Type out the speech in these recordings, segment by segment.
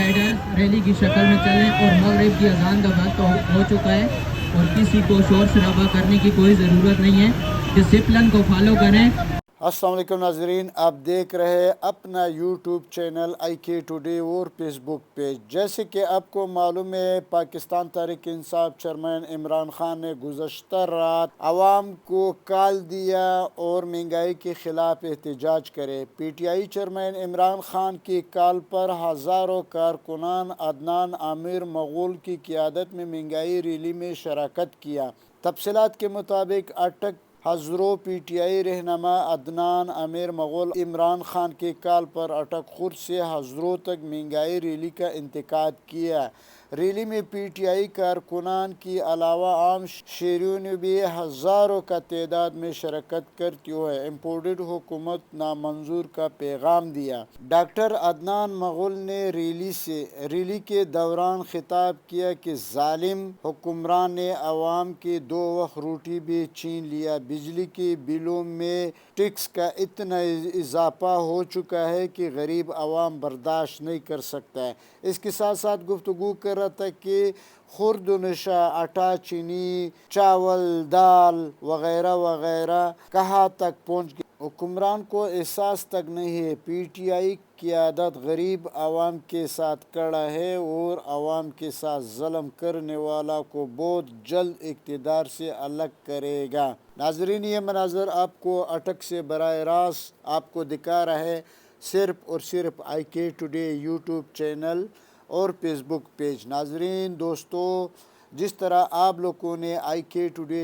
Rider rally की शक्ल में चलें और मगरिब की अजान का वक्त हो चुका है और किसी को शोर शराबा करने की कोई ज़रूरत नहीं है। डिसिप्लिन को फॉलो करें। अस्सलाम वालेकुम नाजरीन, आप देख रहे हैं अपना यूट्यूब चैनल IK टुडे और फेसबुक पेज। जैसे कि आपको मालूम है, पाकिस्तान तहरीक इंसाफ चेयरमैन इमरान खान ने गुज़श्ता रात आवाम को कॉल दिया और महंगाई के ख़िलाफ़ एहतजाज करे। PTI चेयरमैन इमरान खान की कॉल पर हज़ारों कारकुनान अदनान आमिर मगोल की क़ियादत में महंगाई रैली में शराकत किया। तफसीलात के मुताबिक अटक हज़रों PTI रहनमा अदनान आमिर मगोल इमरान खान के कॉल पर अटक खुर्द से हज़रों तक महंगाई रैली का इंतकाद किया। रैली में PTI कारकुनान के अलावा आम शहरियों ने भी हज़ारों का तादाद में शिरकत करते हुए इम्पोर्टेड हुकूमत नामंजूर का पैगाम दिया। डॉक्टर अदनान मगोल ने रैली के दौरान खिताब किया कि जालिम हुक्मरान ने अवाम के 2 वक्त रोटी भी छीन लिया। बिजली के बिलों में टैक्स का इतना इजाफा हो चुका है कि गरीब अवाम बर्दाश्त नहीं कर सकता है। इसके साथ साथ गुफ्तगू कर रहा था कि खुर्द नशा, आटा, चीनी, चावल, दाल वगैरह वगैरह कहाँ तक पहुँच गई, हुक्मरान को एहसास तक नहीं है। PTI क़ियादत गरीब आवाम के साथ खड़ा है और आवाम के साथ ज़ुल्म करने वाला को बहुत जल्द इक़्तिदार से अलग करेगा। नाज़रीन, ये मनाज़र आपको अटक से बराह रास्त आपको दिखा रहा है, सिर्फ़ और सिर्फ IK टुडे यूट्यूब चैनल और फेसबुक पेज। नाज़रीन दोस्तों, जिस तरह आप लोगों ने IK टुडे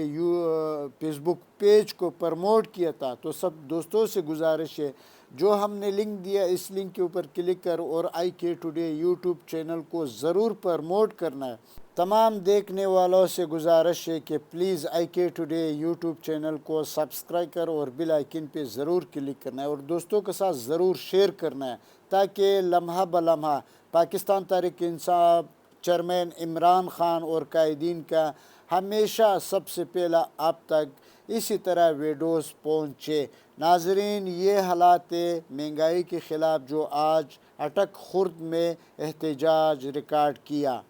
फेसबुक पेज को प्रमोट किया था, तो सब दोस्तों से गुजारिश है, जो हमने लिंक दिया इस लिंक के ऊपर क्लिक कर और IK टुडे यूट्यूब चैनल को ज़रूर प्रमोट करना है। तमाम देखने वालों से गुजारिश है कि please IK today YouTube channel को सब्सक्राइब कर और बेल आइकन पे ज़रूर क्लिक करना है और दोस्तों के साथ ज़रूर शेयर करना है, ताकि लम्हा ब लम्हा पाकिस्तान तहरीक इंसाफ चेयरमैन इमरान खान और कायदीन का हमेशा सबसे पहला आप तक इसी तरह वीडियोस पहुँचे। नाजरीन, ये हालात महंगाई के ख़िलाफ़ जो आज अटक खुर्द में एहतजाज रिकॉर्ड किया।